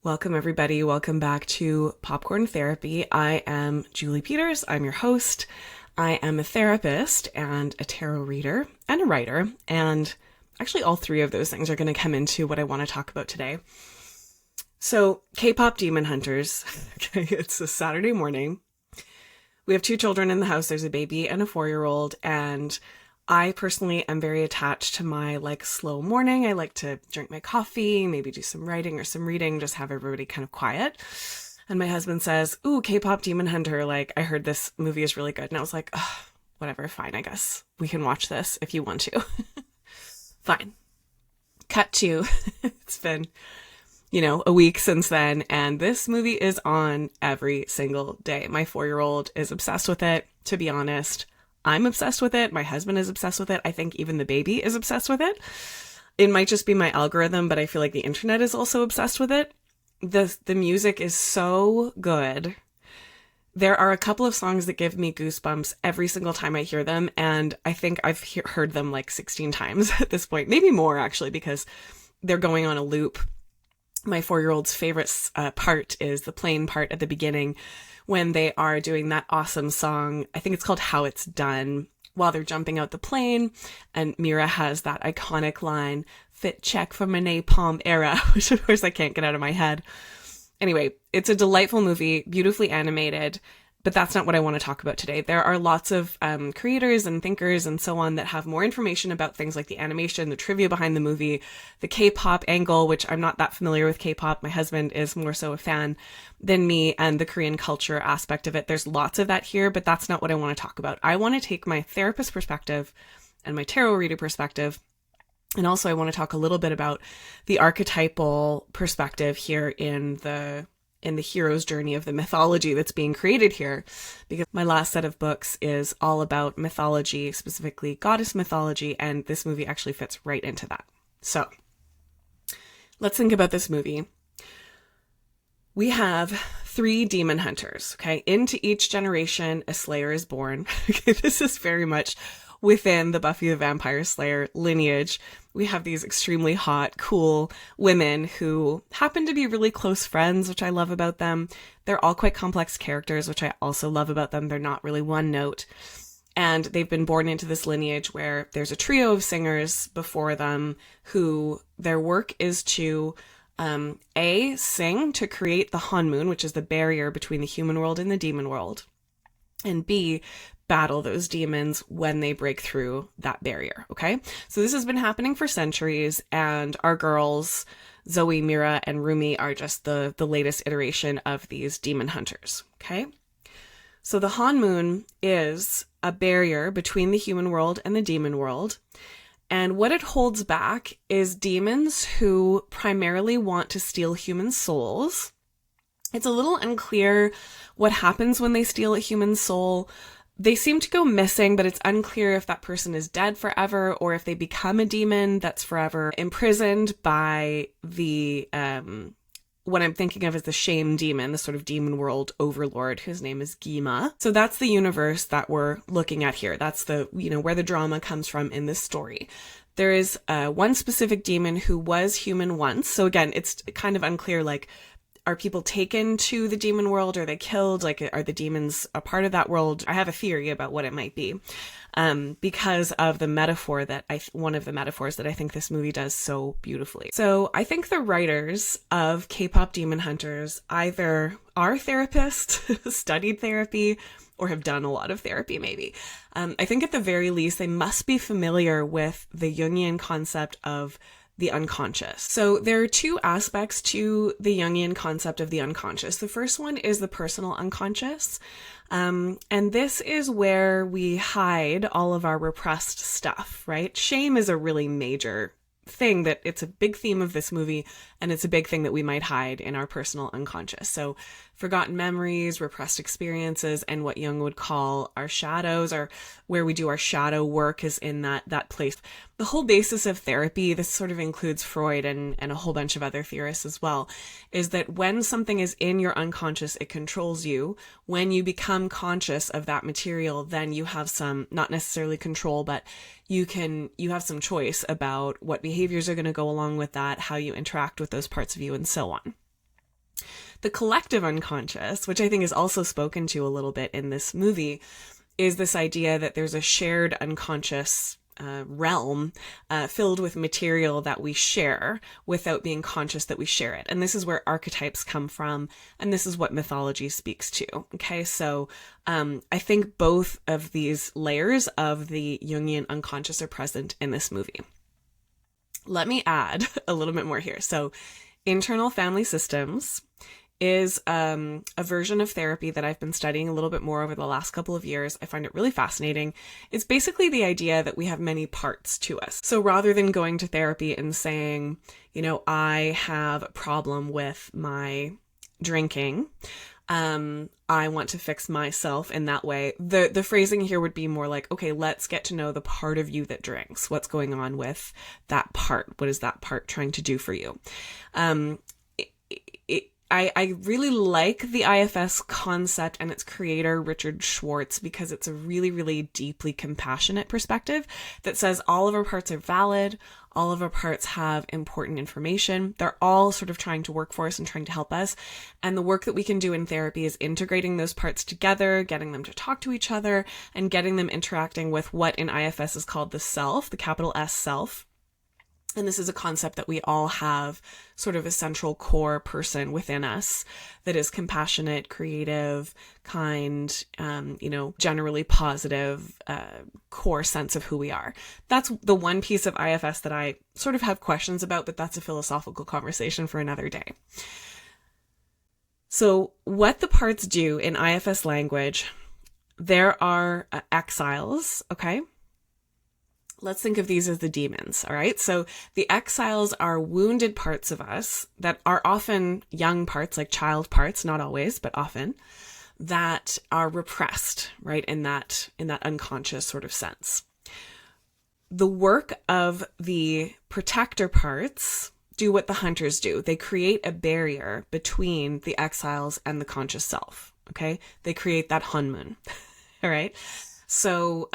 Welcome, everybody. Welcome back to Popcorn Therapy. I am Julie Peters. I'm your host. I am a therapist and a tarot reader and a writer. And actually, all three of those things are going to come into what I want to talk about today. So, K-pop demon hunters. Okay, it's a Saturday morning. We have two children in the house. There's a baby and a 4-year-old. And I personally am very attached to my slow morning. I like to drink my coffee, maybe do some writing or some reading, just have everybody kind of quiet. And my husband says, "Ooh, K-pop Demon Hunter. I heard this movie is really good." And I was like, "Oh, whatever, fine, I guess. We can watch this if you want to." Fine. Cut to, it's been, a week since then. And this movie is on every single day. My 4-year-old is obsessed with it, to be honest. I'm obsessed with it. My husband is obsessed with it. I think even the baby is obsessed with it. It might just be my algorithm, but I feel like the internet is also obsessed with it. The music is so good. There are a couple of songs that give me goosebumps every single time I hear them, and I think I've heard them 16 times at this point. Maybe more, actually, because they're going on a loop. My 4-year-old's favorite part is the plane part at the beginning, when they are doing that awesome song. I think it's called How It's Done, while they're jumping out the plane. And Mira has that iconic line, "Fit check from a napalm era," which of course I can't get out of my head. Anyway, it's a delightful movie, beautifully animated, but that's not what I want to talk about today. There are lots of creators and thinkers and so on that have more information about things like the animation, the trivia behind the movie, the K-pop angle, which I'm not that familiar with K-pop. My husband is more so a fan than me, and the Korean culture aspect of it. There's lots of that here, but that's not what I want to talk about. I want to take my therapist perspective and my tarot reader perspective. And also I want to talk a little bit about the archetypal perspective here in the hero's journey of the mythology that's being created here, because my last set of books is all about mythology, specifically goddess mythology, and this movie actually fits right into that. So let's think about this movie. We have 3 demon hunters, okay? Into each generation, a slayer is born. Okay, this is very much within the Buffy the Vampire Slayer lineage. We have these extremely hot, cool women who happen to be really close friends, which I love about them. They're all quite complex characters, which I also love about them. They're not really one note. And they've been born into this lineage where there's a trio of singers before them who their work is to sing to create the Honmoon, which is the barrier between the human world and the demon world, and B, battle those demons when they break through that barrier, okay? So this has been happening for centuries, and our girls, Zoe, Mira, and Rumi, are just the latest iteration of these demon hunters, okay? So the Honmoon is a barrier between the human world and the demon world, and what it holds back is demons who primarily want to steal human souls. It's a little unclear what happens when they steal a human soul. They seem to go missing, but it's unclear if that person is dead forever or if they become a demon that's forever imprisoned by the, what I'm thinking of as the shame demon, the sort of demon world overlord, whose name is Gima. So that's the universe that we're looking at here. That's the, where the drama comes from in this story. There is one specific demon who was human once. So again, it's kind of unclear, are people taken to the demon world? Are they killed? Are the demons a part of that world? I have a theory about what it might be, because of the metaphor one of the metaphors that I think this movie does so beautifully. So I think the writers of K-pop Demon Hunters either are therapists, studied therapy, or have done a lot of therapy, maybe. I think at the very least, they must be familiar with the Jungian concept of the unconscious. So there are 2 aspects to the Jungian concept of the unconscious. The first one is the personal unconscious. And this is where we hide all of our repressed stuff, right? Shame is a really major thing that it's a big theme of this movie, and it's a big thing that we might hide in our personal unconscious. So forgotten memories, repressed experiences, and what Jung would call our shadows, or where we do our shadow work, is in that place. The whole basis of therapy, this sort of includes Freud and a whole bunch of other theorists as well, is that when something is in your unconscious, it controls you. When you become conscious of that material, then you have some, not necessarily control, but you have some choice about what behaviors are going to go along with that, how you interact with those parts of you, and so on. The collective unconscious, which I think is also spoken to a little bit in this movie, is this idea that there's a shared unconscious realm filled with material that we share without being conscious that we share it. And this is where archetypes come from, and this is what mythology speaks to. Okay, so I think both of these layers of the Jungian unconscious are present in this movie. Let me add a little bit more here. So internal family systems is a version of therapy that I've been studying a little bit more over the last couple of years. I find it really fascinating. It's basically the idea that we have many parts to us. So rather than going to therapy and saying, you know, I have a problem with my drinking, I want to fix myself in that way. The phrasing here would be more like, okay, let's get to know the part of you that drinks. What's going on with that part? What is that part trying to do for you? I really like the IFS concept and its creator, Richard Schwartz, because it's a really, really deeply compassionate perspective that says all of our parts are valid, all of our parts have important information. They're all sort of trying to work for us and trying to help us. And the work that we can do in therapy is integrating those parts together, getting them to talk to each other, and getting them interacting with what in IFS is called the self, the capital S self. And this is a concept that we all have sort of a central core person within us that is compassionate, creative, kind, generally positive, core sense of who we are. That's the one piece of IFS that I sort of have questions about, but that's a philosophical conversation for another day. So what the parts do in IFS language, there are exiles, okay? Let's think of these as the demons, all right? So the exiles are wounded parts of us that are often young parts, like child parts, not always, but often, that are repressed, right, in that unconscious sort of sense. The work of the protector parts do what the hunters do. They create a barrier between the exiles and the conscious self, okay? They create that Honmoon, all right? So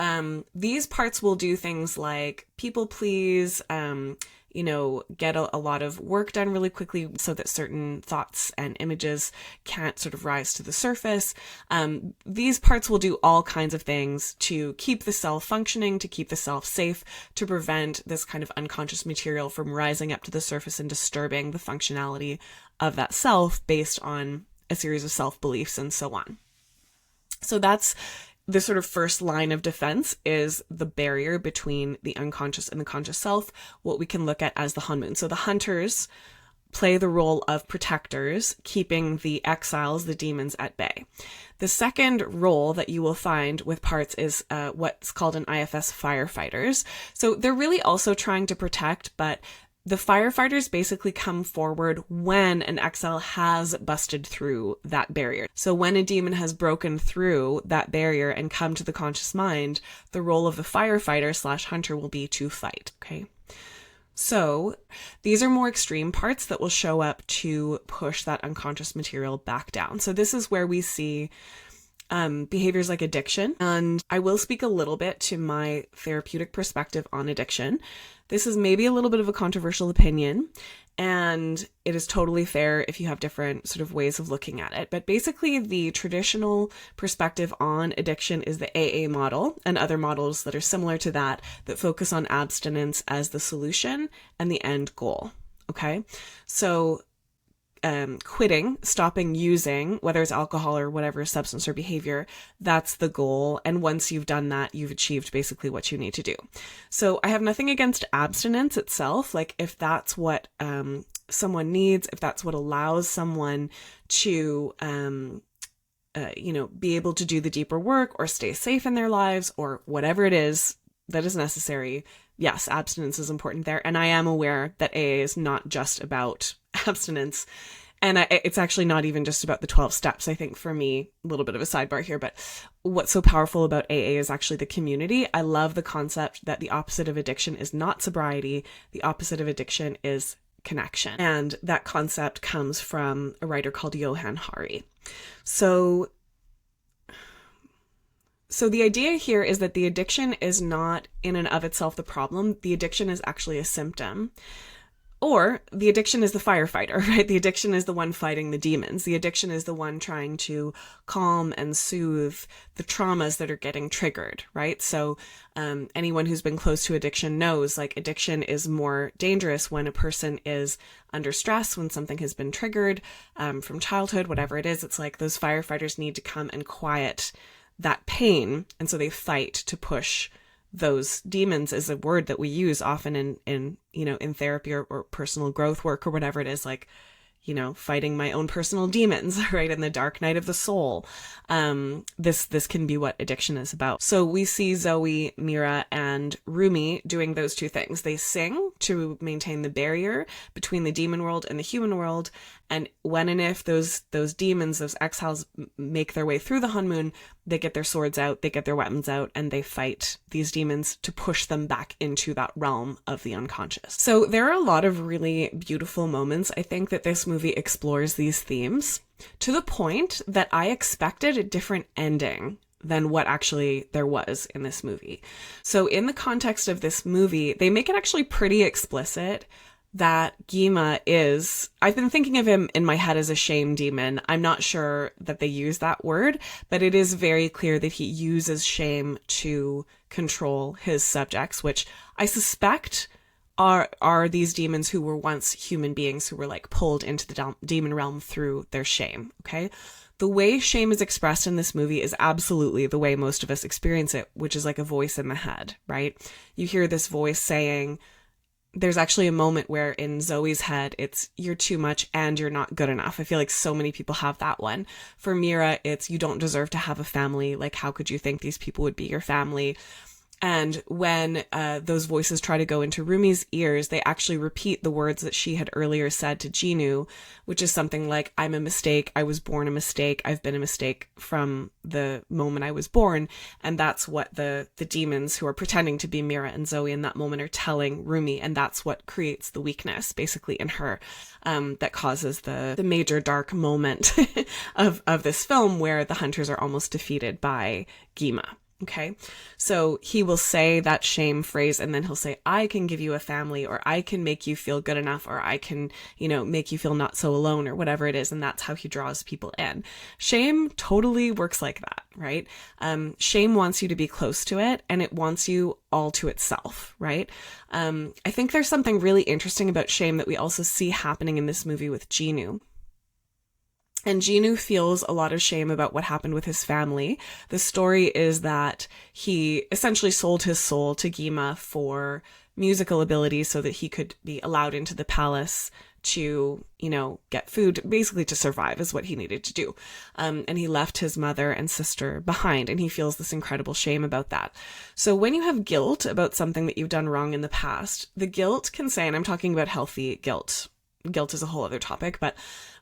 these parts will do things like people please, get a lot of work done really quickly so that certain thoughts and images can't sort of rise to the surface. These parts will do all kinds of things to keep the self functioning, to keep the self safe, to prevent this kind of unconscious material from rising up to the surface and disturbing the functionality of that self based on a series of self-beliefs and so on. So that's the sort of first line of defense, is the barrier between the unconscious and the conscious self, what we can look at as the Honmoon. So the hunters play the role of protectors, keeping the exiles, the demons, at bay. The second role that you will find with parts is what's called in IFS firefighters. So they're really also trying to protect, but the firefighters basically come forward when an exile has busted through that barrier. So when a demon has broken through that barrier and come to the conscious mind, the role of the firefighter / hunter will be to fight, okay? So these are more extreme parts that will show up to push that unconscious material back down. So this is where we see behaviors like addiction. And I will speak a little bit to my therapeutic perspective on addiction. This is maybe a little bit of a controversial opinion, and it is totally fair if you have different sort of ways of looking at it. But basically, the traditional perspective on addiction is the AA model and other models that are similar to that focus on abstinence as the solution and the end goal. Okay, so quitting, stopping using, whether it's alcohol or whatever substance or behavior, that's the goal. And once you've done that, you've achieved basically what you need to do. So I have nothing against abstinence itself. Like if that's what someone needs, if that's what allows someone to, be able to do the deeper work or stay safe in their lives or whatever it is that is necessary. Yes, abstinence is important there. And I am aware that AA is not just about abstinence. And it's actually not even just about the 12 steps. I think for me, a little bit of a sidebar here, but what's so powerful about AA is actually the community. I love the concept that the opposite of addiction is not sobriety. The opposite of addiction is connection. And that concept comes from a writer called Johann Hari. So the idea here is that the addiction is not in and of itself the problem. The addiction is actually a symptom. Or the addiction is the firefighter, right? The addiction is the one fighting the demons. The addiction is the one trying to calm and soothe the traumas that are getting triggered, right? So anyone who's been close to addiction knows, like, addiction is more dangerous when a person is under stress, when something has been triggered from childhood, whatever it is. It's like those firefighters need to come and quiet that pain. And so they fight to push those demons, is a word that we use often in therapy or personal growth work or whatever it is, like, fighting my own personal demons, right? In the dark night of the soul. This can be what addiction is about. So we see Zoe, Mira, and Rumi doing those two things. They sing to maintain the barrier between the demon world and the human world. And when and if those demons, those exiles, make their way through the Honmoon, they get their swords out, they get their weapons out, and they fight these demons to push them back into that realm of the unconscious. So there are a lot of really beautiful moments. I think that this movie explores these themes to the point that I expected a different ending than what actually there was in this movie. So in the context of this movie, they make it actually pretty explicit that Gima is, I've been thinking of him in my head as a shame demon. I'm not sure that they use that word, but it is very clear that he uses shame to control his subjects, which I suspect are these demons who were once human beings who were like pulled into the demon realm through their shame. Okay. The way shame is expressed in this movie is absolutely the way most of us experience it, which is like a voice in the head, right? You hear this voice saying, there's actually a moment where in Zoe's head, it's you're too much and you're not good enough. I feel like so many people have that one. For Mira, it's you don't deserve to have a family. Like, how could you think these people would be your family? And when those voices try to go into Rumi's ears, they actually repeat the words that she had earlier said to Jinu, which is something like, I'm a mistake. I was born a mistake. I've been a mistake from the moment I was born. And that's what the demons who are pretending to be Mira and Zoe in that moment are telling Rumi. And that's what creates the weakness basically in her that causes the major dark moment of this film where the hunters are almost defeated by Gima. Okay, so he will say that shame phrase and then he'll say, I can give you a family, or I can make you feel good enough, or I can, make you feel not so alone, or whatever it is. And that's how he draws people in. Shame totally works like that, right? Shame wants you to be close to it, and it wants you all to itself, right? I think there's something really interesting about shame that we also see happening in this movie with Jinu. And Jinu feels a lot of shame about what happened with his family. The story is that he essentially sold his soul to Gima for musical ability so that he could be allowed into the palace to, get food, basically to survive is what he needed to do. And he left his mother and sister behind, and he feels this incredible shame about that. So when you have guilt about something that you've done wrong in the past, the guilt can say, and I'm talking about healthy guilt. Guilt is a whole other topic, but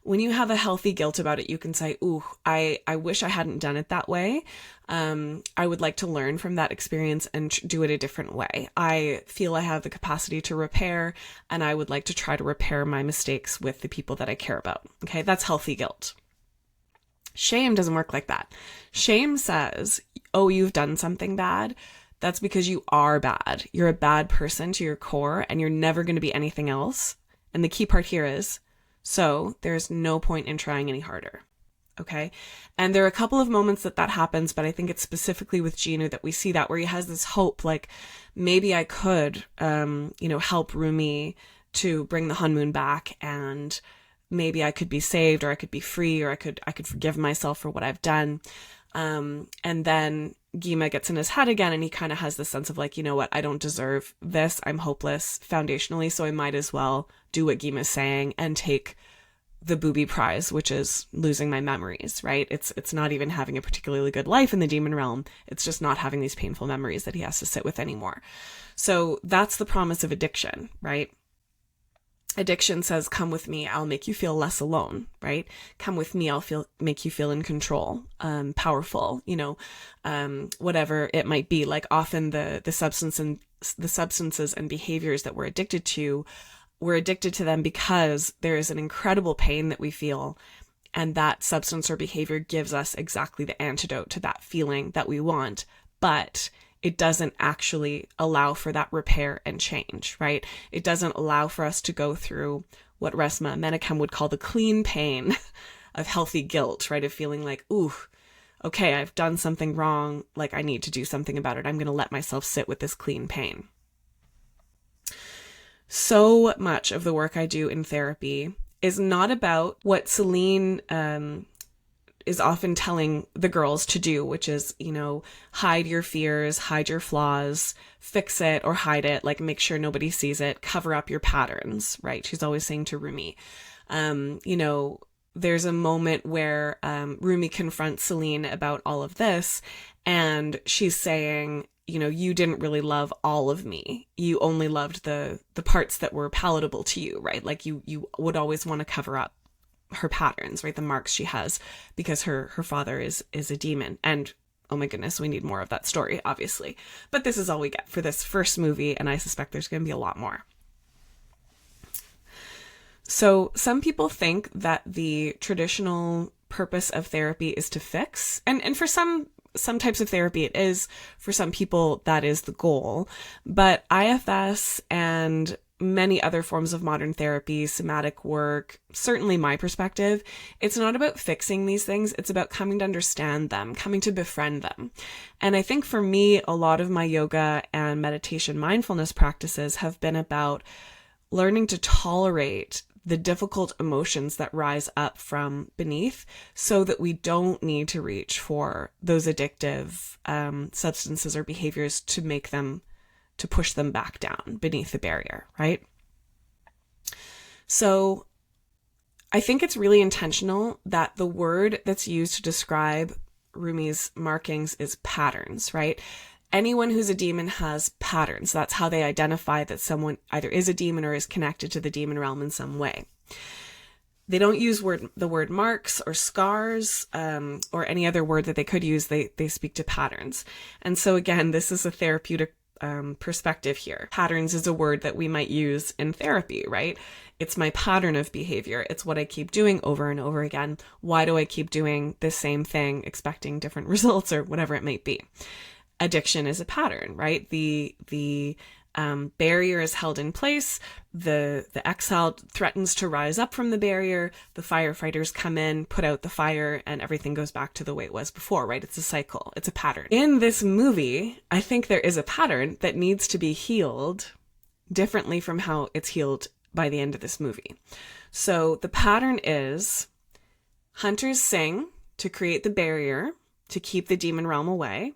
when you have a healthy guilt about it, you can say, ooh, I wish I hadn't done it that way. I would like to learn from that experience and do it a different way. I feel I have the capacity to repair, and I would like to try to repair my mistakes with the people that I care about. Okay, that's healthy guilt. Shame doesn't work like that. Shame says, oh, you've done something bad. That's because you are bad. You're a bad person to your core, and you're never going to be anything else. And the key part here is, so there's no point in trying any harder. Okay. And there are a couple of moments that happens, but I think it's specifically with Jinu that we see that where he has this hope, like maybe I could, help Rumi to bring the Honmoon back, and maybe I could be saved, or I could be free, or I could forgive myself for what I've done. And then Gima gets in his head again, and he kind of has this sense of like, you know what, I don't deserve this. I'm hopeless foundationally, so I might as well do what Gima's saying and take the booby prize, which is losing my memories, right? It's not even having a particularly good life in the demon realm. It's just not having these painful memories that he has to sit with anymore. So that's the promise of addiction, right? Addiction says, come with me, I'll make you feel less alone, right? Come with me, I'll make you feel in control, powerful, whatever it might be. Like often the substances and behaviors that we're addicted to them because there is an incredible pain that we feel, and that substance or behavior gives us exactly the antidote to that feeling that we want. But it doesn't actually allow for that repair and change, right? It doesn't allow for us to go through what Resmaa Menakem would call the clean pain of healthy guilt, right? Of feeling like, ooh, okay, I've done something wrong. Like, I need to do something about it. I'm going to let myself sit with this clean pain. So much of the work I do in therapy is not about what Celine is often telling the girls to do, which is, hide your fears, hide your flaws, fix it or hide it, like make sure nobody sees it, cover up your patterns, right? She's always saying to Rumi, there's a moment where Rumi confronts Celine about all of this, and she's saying, you didn't really love all of me. You only loved the parts that were palatable to you, right? Like you would always want to cover up her patterns, right? The marks she has because her father is a demon. And oh my goodness, we need more of that story, obviously. But this is all we get for this first movie, and I suspect there's going to be a lot more. So some people think that the traditional purpose of therapy is to fix, and for some types of therapy it is. For some people that is the goal, but IFS and many other forms of modern therapy, somatic work, certainly my perspective, it's not about fixing these things. It's about coming to understand them, coming to befriend them. And I think for me, a lot of my yoga and meditation mindfulness practices have been about learning to tolerate the difficult emotions that rise up from beneath so that we don't need to reach for those addictive substances or behaviors to push them back down beneath the barrier, right? So I think it's really intentional that the word that's used to describe Rumi's markings is patterns, right? Anyone who's a demon has patterns. That's how they identify that someone either is a demon or is connected to the demon realm in some way. They don't use the word marks or scars or any other word that they could use. They speak to patterns. And so again, this is a therapeutic perspective here. Patterns is a word that we might use in therapy, right? It's my pattern of behavior. It's what I keep doing over and over again. Why do I keep doing the same thing, expecting different results or whatever it might be? Addiction is a pattern, right? The barrier is held in place. The exile threatens to rise up from the barrier. The firefighters come in, put out the fire, and everything goes back to the way it was before, right? It's a cycle. It's a pattern. In this movie, I think there is a pattern that needs to be healed differently from how it's healed by the end of this movie. So the pattern is hunters sing to create the barrier to keep the demon realm away.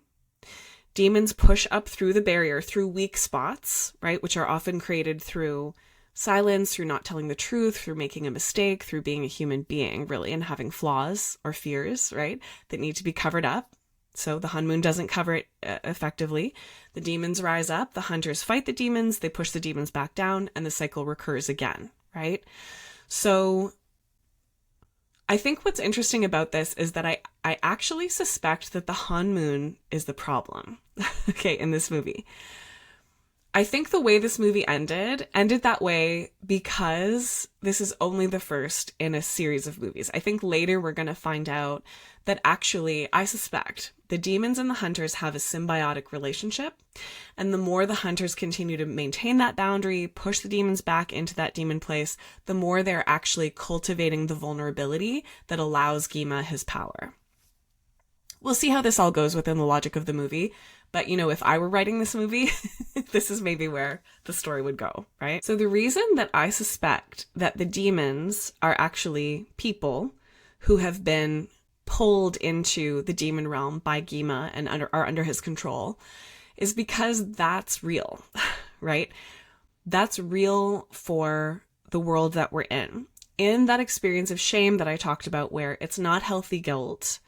Demons push up through the barrier through weak spots, right? Which are often created through silence, through not telling the truth, through making a mistake, through being a human being, really, and having flaws or fears, right? That need to be covered up. So the Honmoon doesn't cover it effectively. The demons rise up, the hunters fight the demons, they push the demons back down, and the cycle recurs again, right? So I think what's interesting about this is that I actually suspect that the Honmoon is the problem, okay, in this movie. I think the way this movie ended that way because this is only the first in a series of movies. I think later we're going to find out that actually, I suspect, the demons and the hunters have a symbiotic relationship. And the more the hunters continue to maintain that boundary, push the demons back into that demon place, the more they're actually cultivating the vulnerability that allows Gima his power. We'll see how this all goes within the logic of the movie. But, if I were writing this movie, this is maybe where the story would go, right? So the reason that I suspect that the demons are actually people who have been pulled into the demon realm by Gima and are under his control is because that's real, right? That's real for the world that we're in. In that experience of shame that I talked about, where it's not healthy guilt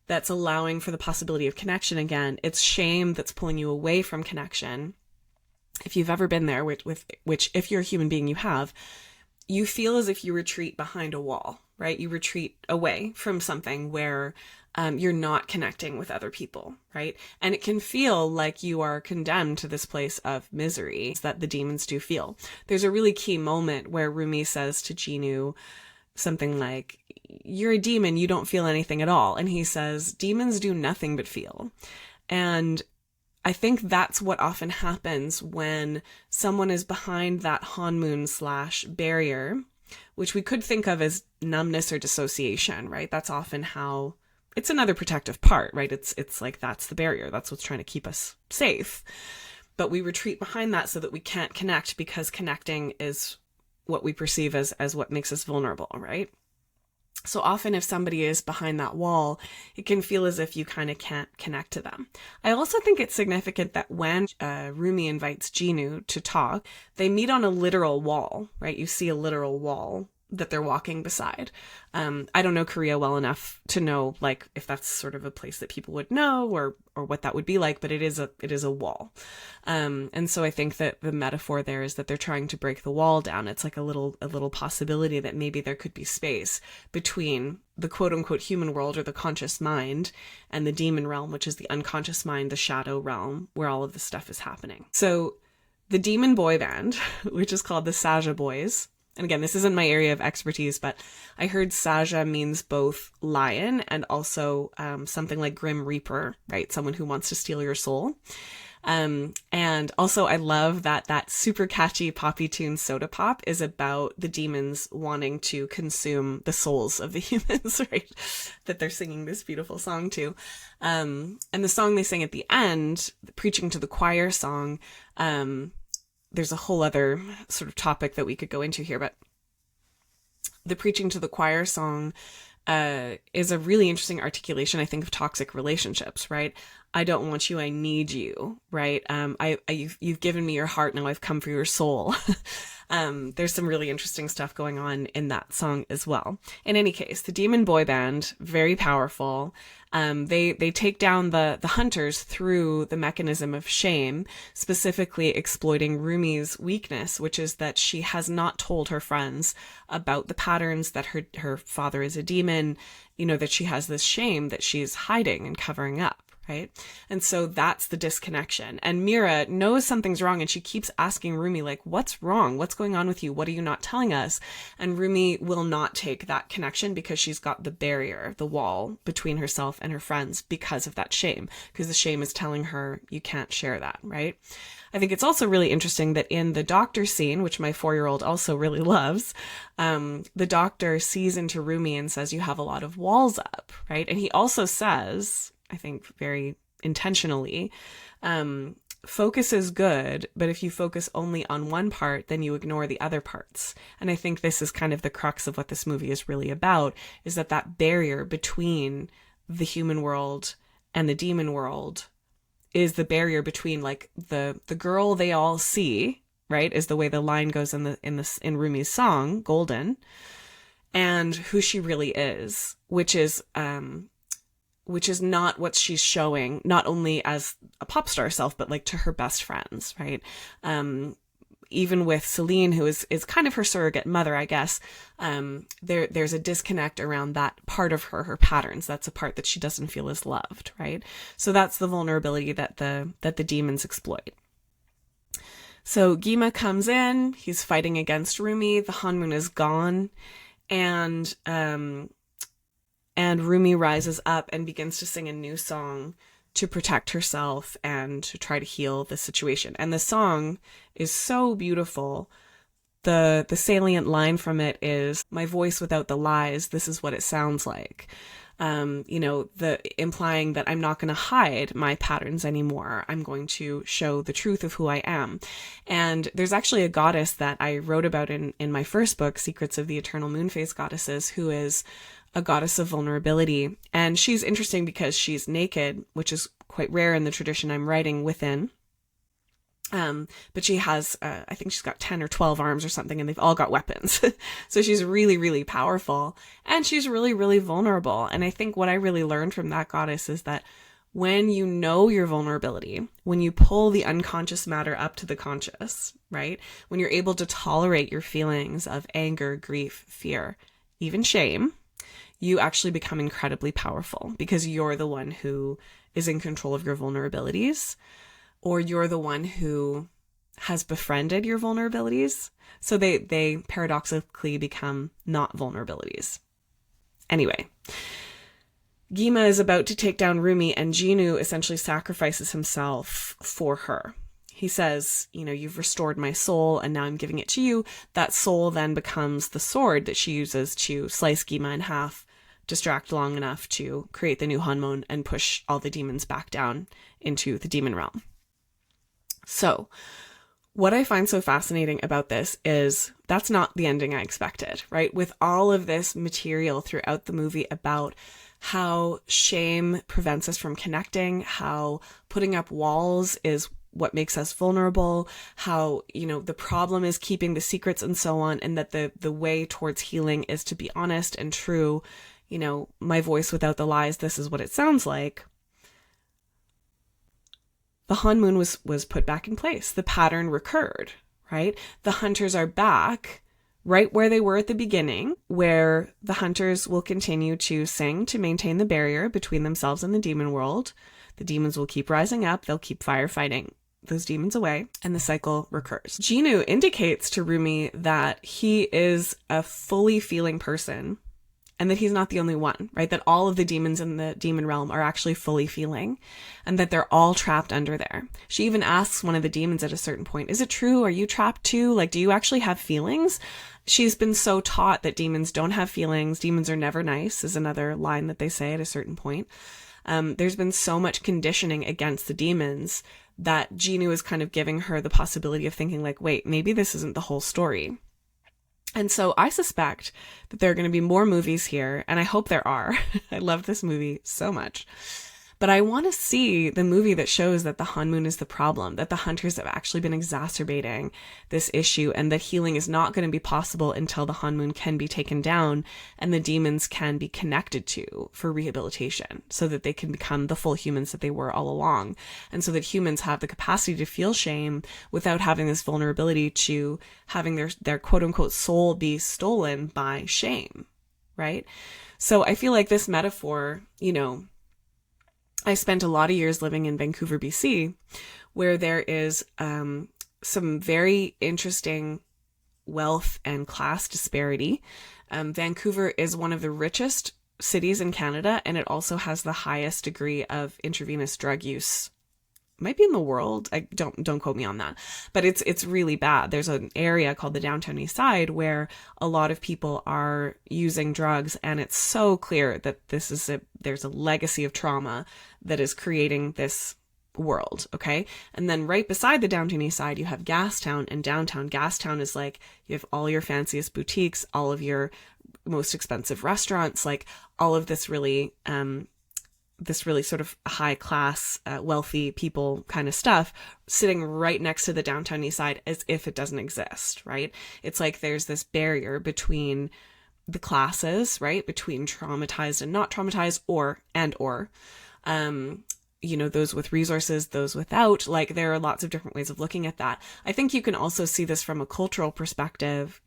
that's allowing for the possibility of connection again, it's shame that's pulling you away from connection. If you've ever been there, which if you're a human being, you have, you feel as if you retreat behind a wall, right? You retreat away from something where you're not connecting with other people, right? And it can feel like you are condemned to this place of misery that the demons do feel. There's a really key moment where Rumi says to Jinu something like, "You're a demon, you don't feel anything at all." And he says, "Demons do nothing but feel." And I think that's what often happens when someone is behind that Honmoon / barrier, which we could think of as numbness or dissociation, right? That's often how it's another protective part, right? It's like that's the barrier. That's what's trying to keep us safe. But we retreat behind that so that we can't connect, because connecting is what we perceive as what makes us vulnerable, right? So often if somebody is behind that wall, it can feel as if you kind of can't connect to them. I also think it's significant that when Rumi invites Jinu to talk, they meet on a literal wall, right? You see a literal wall that they're walking beside. I don't know Korea well enough to know like if that's sort of a place that people would know or what that would be like, but it is a wall. And so I think that the metaphor there is that they're trying to break the wall down. It's like a little possibility that maybe there could be space between the quote unquote human world or the conscious mind and the demon realm, which is the unconscious mind, the shadow realm, where all of this stuff is happening. So the demon boy band, which is called the Saja Boys, and again, this isn't my area of expertise, but I heard Saja means both lion and also something like Grim Reaper, right? Someone who wants to steal your soul. And also I love that super catchy poppy tune Soda Pop is about the demons wanting to consume the souls of the humans, right? That they're singing this beautiful song to. And the song they sing at the end, the Preaching to the Choir song, there's a whole other sort of topic that we could go into here, but the Preaching to the Choir song is a really interesting articulation, I think, of toxic relationships, right? I don't want you, I need you, right? You've given me your heart, now I've come for your soul. There's some really interesting stuff going on in that song as well. In any case, the Demon Boy Band, very powerful. They take down the hunters through the mechanism of shame, specifically exploiting Rumi's weakness, which is that she has not told her friends about the patterns, that her father is a demon, that she has this shame that she's hiding and covering up. Right? And so that's the disconnection. And Mira knows something's wrong and she keeps asking Rumi, like, what's wrong? What's going on with you? What are you not telling us? And Rumi will not take that connection because she's got the barrier, the wall between herself and her friends because of that shame, because the shame is telling her you can't share that, right? I think it's also really interesting that in the doctor scene, which my 4-year-old also really loves, the doctor sees into Rumi and says, you have a lot of walls up, right? And he also says, I think very intentionally, focus is good, but if you focus only on one part, then you ignore the other parts. And I think this is kind of the crux of what this movie is really about, is that barrier between the human world and the demon world is the barrier between like the girl they all see, right, is the way the line goes in Rumi's song, Golden, and who she really is, which is not what she's showing, not only as a pop star self, but like to her best friends, right? Even with Celine, who is kind of her surrogate mother, I guess, there's a disconnect around that part of her patterns. That's a part that she doesn't feel is loved, right? So that's the vulnerability that the demons exploit. So Gima comes in, he's fighting against Rumi, the Honmoon is gone, and Rumi rises up and begins to sing a new song to protect herself and to try to heal the situation. And the song is so beautiful. The salient line from it is, my voice without the lies, this is what it sounds like. The implying that I'm not going to hide my patterns anymore. I'm going to show the truth of who I am. And there's actually a goddess that I wrote about in my first book, Secrets of the Eternal Moonface Goddesses, who is a goddess of vulnerability. And she's interesting because she's naked, which is quite rare in the tradition I'm writing within. But she has, I think she's got 10 or 12 arms or something, and they've all got weapons. So she's really, really powerful, and she's really, really vulnerable. And I think what I really learned from that goddess is that when you know your vulnerability, when you pull the unconscious matter up to the conscious, right? When you're able to tolerate your feelings of anger, grief, fear, even shame, you actually become incredibly powerful because you're the one who is in control of your vulnerabilities, or you're the one who has befriended your vulnerabilities. So they paradoxically become not vulnerabilities. Anyway, Gima is about to take down Rumi, and Jinu essentially sacrifices himself for her. He says, you've restored my soul and now I'm giving it to you. That soul then becomes the sword that she uses to slice Gima in half, distract long enough to create the new Honmoon and push all the demons back down into the demon realm. So what I find so fascinating about this is that's not the ending I expected, right? With all of this material throughout the movie about how shame prevents us from connecting, how putting up walls is what makes us vulnerable, how, the problem is keeping the secrets and so on, and that the way towards healing is to be honest and true. My voice without the lies, this is what it sounds like. The Honmoon was put back in place. The pattern recurred, right? The hunters are back right where they were at the beginning, where the hunters will continue to sing to maintain the barrier between themselves and the demon world. The demons will keep rising up. They'll keep firefighting those demons away, and the cycle recurs. Jinu indicates to Rumi that he is a fully feeling person, and that he's not the only one, right? That all of the demons in the demon realm are actually fully feeling, and that they're all trapped under there. She even asks one of the demons at a certain point, is it true? Are you trapped too? Like, do you actually have feelings? She's been so taught that demons don't have feelings. Demons are never nice is another line that they say at a certain point. There's been so much conditioning against the demons that Jinu is kind of giving her the possibility of thinking like, wait, maybe this isn't the whole story. And so I suspect that there are going to be more movies here, and I hope there are. I love this movie so much. But I want to see the movie that shows that the Honmoon is the problem, that the hunters have actually been exacerbating this issue, and that healing is not going to be possible until the Honmoon can be taken down and the demons can be connected to for rehabilitation, so that they can become the full humans that they were all along. And so that humans have the capacity to feel shame without having this vulnerability to having their quote unquote soul be stolen by shame, right? So I feel like this metaphor, I spent a lot of years living in Vancouver, BC, where there is some very interesting wealth and class disparity. Vancouver is one of the richest cities in Canada, and it also has the highest degree of intravenous drug use. Might be in the world. I don't quote me on that, but it's really bad. There's an area called the Downtown East Side where a lot of people are using drugs, and it's so clear that there's a legacy of trauma that is creating this world. Okay. And then right beside the Downtown East Side, you have Gastown, and downtown Gastown is like, you have all your fanciest boutiques, all of your most expensive restaurants, like all of this really sort of high class, wealthy people kind of stuff sitting right next to the Downtown East Side as if it doesn't exist, right? It's like there's this barrier between the classes, right? Between traumatized and not traumatized, or those with resources, those without. Like, there are lots of different ways of looking at that. I think you can also see this from a cultural perspective,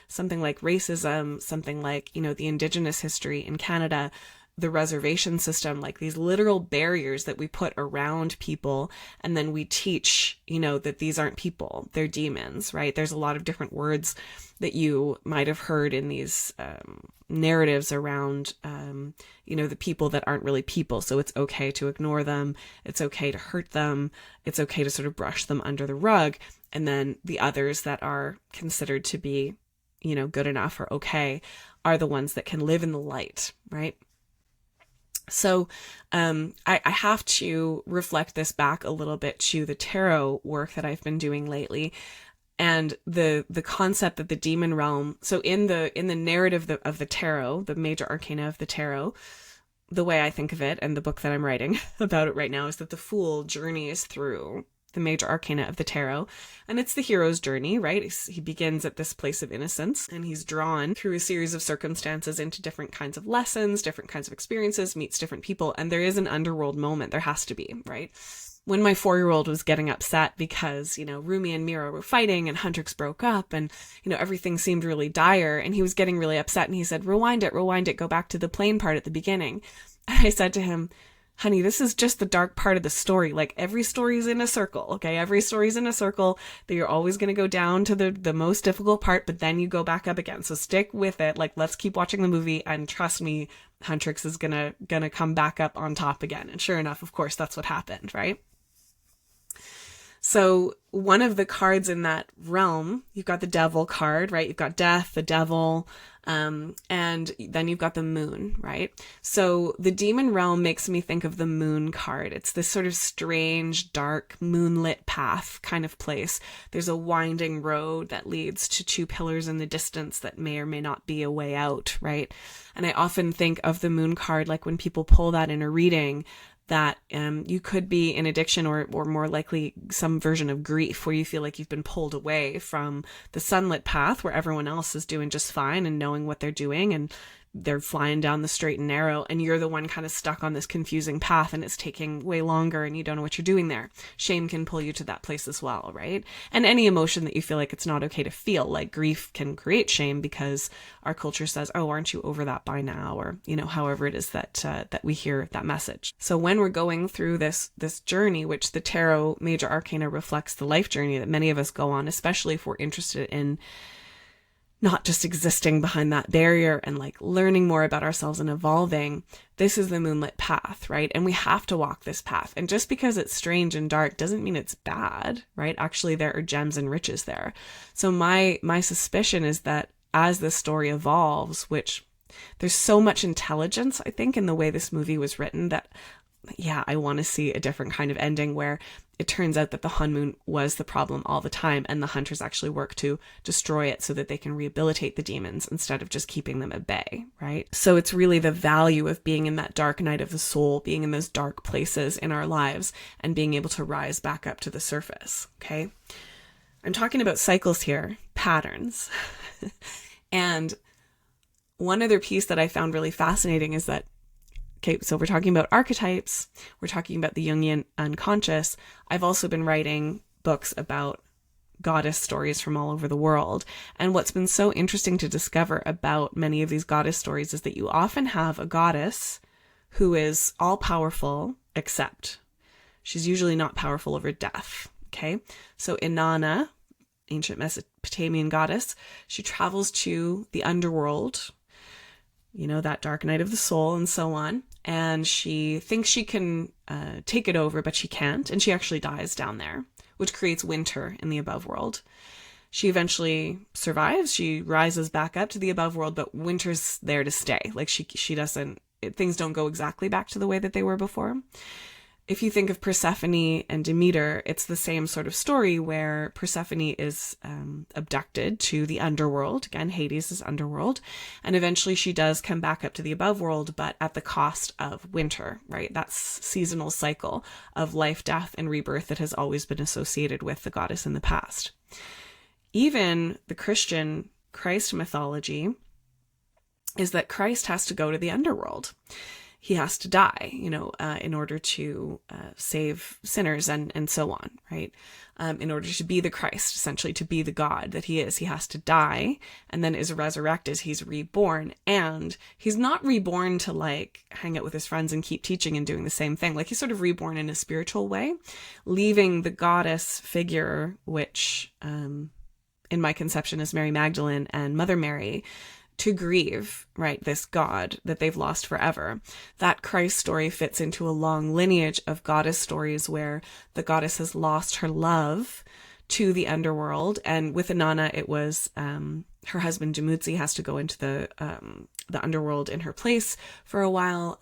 something like racism, something like, the Indigenous history in Canada, the reservation system, like these literal barriers that we put around people. And then we teach, that these aren't people, they're demons, right? There's a lot of different words that you might have heard in these narratives around, the people that aren't really people. So it's okay to ignore them. It's okay to hurt them. It's okay to sort of brush them under the rug. And then the others that are considered to be, good enough or okay are the ones that can live in the light, right? So I have to reflect this back a little bit to the tarot work that I've been doing lately, and the concept that the demon realm. So in the narrative of the tarot, the major arcana of the tarot, the way I think of it, and the book that I'm writing about it right now, is that the Fool journeys through the major arcana of the tarot, and it's the hero's journey, right? He begins at this place of innocence, and he's drawn through a series of circumstances into different kinds of lessons, different kinds of experiences, meets different people, and there is an underworld moment. There has to be, right? When my 4-year-old was getting upset because, Rumi and Mira were fighting and Huntrix broke up, and, everything seemed really dire, and he was getting really upset, and he said, rewind it, go back to the plain part at the beginning. And I said to him, honey, this is just the dark part of the story. Like every story's in a circle, okay? Every story's in a circle that you're always going to go down to the most difficult part, but then you go back up again. So stick with it. Like, let's keep watching the movie, and trust me, Huntrix is gonna come back up on top again. And sure enough, of course, that's what happened, right? So one of the cards in that realm, you've got the devil card, right? You've got death, the devil, and then you've got the moon, right? So the demon realm makes me think of the moon card. It's this sort of strange, dark, moonlit path kind of place. There's a winding road that leads to two pillars in the distance that may or may not be a way out, right? And I often think of the moon card, like when people pull that in a reading, that you could be in addiction or more likely some version of grief where you feel like you've been pulled away from the sunlit path where everyone else is doing just fine and knowing what they're doing and they're flying down the straight and narrow, and you're the one kind of stuck on this confusing path and it's taking way longer and you don't know what you're doing there. Shame can pull you to that place as well, right? And any emotion that you feel like it's not okay to feel, like grief can create shame because our culture says, oh, aren't you over that by now? Or, you know, however it is that we hear that message. So when we're going through this journey, which the tarot major arcana reflects the life journey that many of us go on, especially if we're interested in not just existing behind that barrier and like learning more about ourselves and evolving, this is the moonlit path, right? And we have to walk this path. And just because it's strange and dark doesn't mean it's bad, right? Actually, there are gems and riches there. So my suspicion is that as this story evolves, which there's so much intelligence, I think, in the way this movie was written that, yeah, I want to see a different kind of ending where it turns out that the Honmoon was the problem all the time and the hunters actually work to destroy it so that they can rehabilitate the demons instead of just keeping them at bay, right? So it's really the value of being in that dark night of the soul, being in those dark places in our lives and being able to rise back up to the surface, okay? I'm talking about cycles here, patterns. And one other piece that I found really fascinating is that, okay, so we're talking about archetypes, we're talking about the Jungian unconscious. I've also been writing books about goddess stories from all over the world. And what's been so interesting to discover about many of these goddess stories is that you often have a goddess who is all powerful, except she's usually not powerful over death. Okay. So Inanna, ancient Mesopotamian goddess, she travels to the underworld, you know, that dark night of the soul and so on. And she thinks she can take it over, but she can't. And she actually dies down there, which creates winter in the above world. She eventually survives. She rises back up to the above world, but winter's there to stay. Like she doesn't, things don't go exactly back to the way that they were before. If you think of Persephone and Demeter, it's the same sort of story where Persephone is abducted to the underworld. Again, Hades is underworld. And eventually she does come back up to the above world, but at the cost of winter, right? That's seasonal cycle of life, death, and rebirth that has always been associated with the goddess in the past. Even the Christian Christ mythology is that Christ has to go to the underworld. He has to die, you know, in order to save sinners and so on, right? In order to be the Christ, essentially to be the God that he is, he has to die and then is resurrected. He's reborn, and he's not reborn to like hang out with his friends and keep teaching and doing the same thing. Like he's sort of reborn in a spiritual way, leaving the goddess figure, which in my conception is Mary Magdalene and Mother Mary, to grieve, right, this God that they've lost forever. That Christ story fits into a long lineage of goddess stories where the goddess has lost her love to the underworld. And with Inanna, it was her husband Dumuzi has to go into the underworld in her place for a while.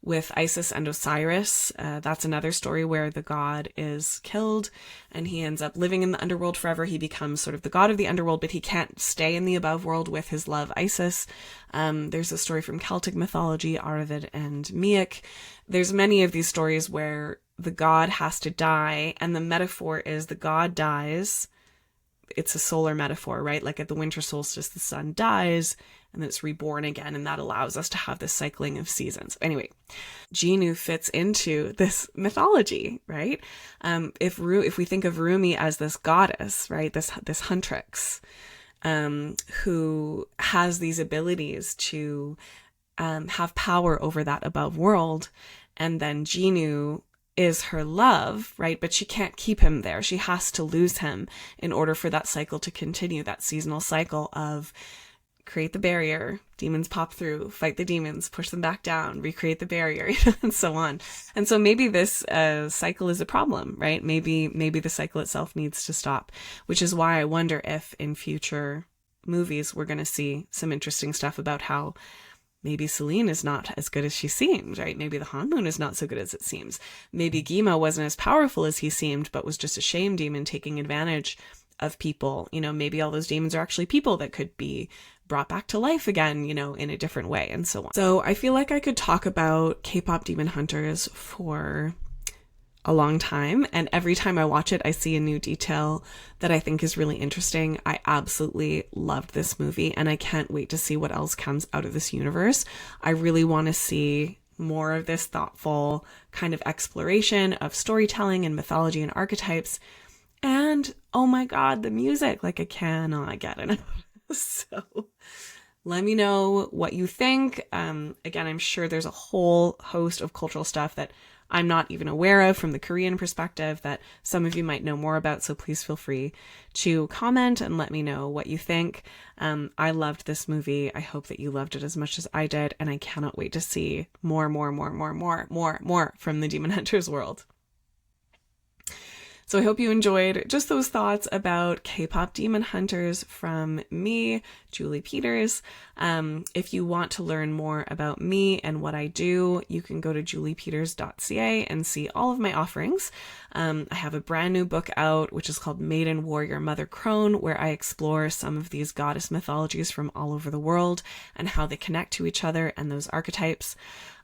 With Isis and Osiris, that's another story where the god is killed and he ends up living in the underworld forever. He becomes sort of the god of the underworld, but he can't stay in the above world with his love Isis. There's a story from Celtic mythology, Arvid and Miek. There's many of these stories where the god has to die, and the metaphor is the god dies. It's a solar metaphor, right? Like at the winter solstice, the sun dies and then it's reborn again. And that allows us to have this cycling of seasons. Anyway, Jinnu fits into this mythology, right? If we think of Rumi as this goddess, right? This huntrix, who has these abilities to have power over that above world. and then Jinu is her love, right? But she can't keep him there. She has to lose him in order for that cycle to continue, that seasonal cycle of create the barrier, demons pop through, fight the demons, push them back down, recreate the barrier, and so on. And so maybe this cycle is a problem, right? Maybe the cycle itself needs to stop, which is why I wonder if in future movies we're going to see some interesting stuff about how maybe Celine is not as good as she seems, right? Maybe the Honmoon is not so good as it seems. Maybe Gima wasn't as powerful as he seemed, but was just a shame demon taking advantage of people. Maybe all those demons are actually people that could be brought back to life again, in a different way, and so on. So I feel like I could talk about K-pop demon hunters for a long time, and every time I watch it, I see a new detail that I think is really interesting. I absolutely loved this movie, and I can't wait to see what else comes out of this universe. I really want to see more of this thoughtful kind of exploration of storytelling and mythology and archetypes. And oh my God, the music, like I cannot get enough. So let me know what you think. Again, I'm sure there's a whole host of cultural stuff that I'm not even aware of from the Korean perspective that some of you might know more about. So please feel free to comment and let me know what you think. I loved this movie. I hope that you loved it as much as I did. And I cannot wait to see more from the Demon Hunters world. So I hope you enjoyed just those thoughts about K-pop demon hunters from me, Julie Peters. If you want to learn more about me and what I do, you can go to juliepeters.ca and see all of my offerings. I have a brand new book out, which is called Maiden, Warrior, Mother, Crone, where I explore some of these goddess mythologies from all over the world and how they connect to each other and those archetypes.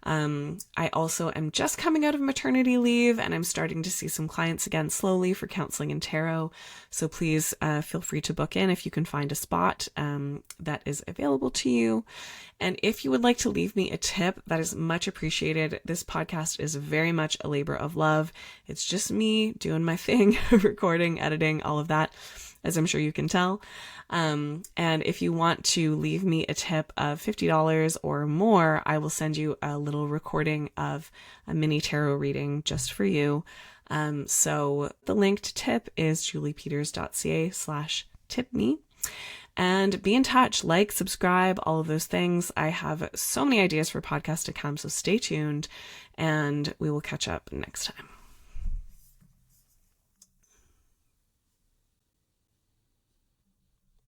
I also am just coming out of maternity leave, and I'm starting to see some clients again slowly for counseling and tarot. So please feel free to book in if you can find a spot that is available to you. And if you would like to leave me a tip, that is much appreciated. This podcast is very much a labor of love. It's just me doing my thing, recording, editing, all of that, as I'm sure you can tell. And if you want to leave me a tip of $50 or more, I will send you a little recording of a mini tarot reading just for you. So the link to tip is juliepeters.ca/tipme. And be in touch, like, subscribe, all of those things. I have so many ideas for podcasts to come, so stay tuned, and we will catch up next time.